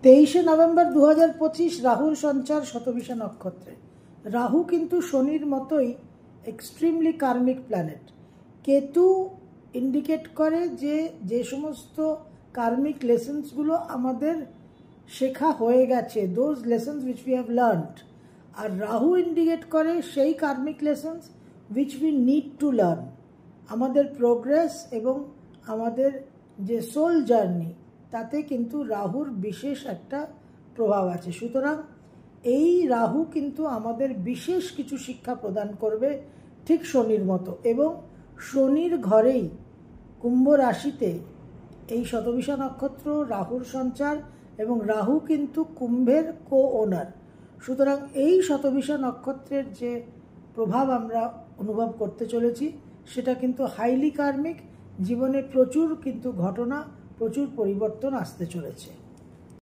23 November 2025 রাহুর সঞ্চার শতবিশা নক্ষত্রে। রাহু কিন্তু শনির মতোই extremely karmic planet. Ketu indicate করে যে সমস্ত কার্মিক লেসন্সগুলো আমাদের শেখা হয়ে গেছে, those lessons which we have learned. আর রাহু ইন্ডিকেট করে সেই karmic lessons which we need to learn. আমাদের প্রোগ্রেস এবং আমাদের যে সোল জার্নি, তাতে কিন্তু রাহুর বিশেষ একটা প্রভাব আছে। সুতরাং এই রাহু কিন্তু আমাদের বিশেষ কিছু শিক্ষা প্রদান করবে, ঠিক শনির মতো। এবং শনির ঘরেই কুম্ভ রাশিতে এই শতবিশা নক্ষত্র, রাহুর সঞ্চার, এবং রাহু কিন্তু কুম্ভের ওনার। সুতরাং এই শতবিশা নক্ষত্রের যে প্রভাব আমরা অনুভব করতে চলেছি, সেটা কিন্তু হাইলি কার্মিক। জীবনে প্রচুর কিন্তু ঘটনা, প্রচুর পরিবর্তন আসতে চলেছে।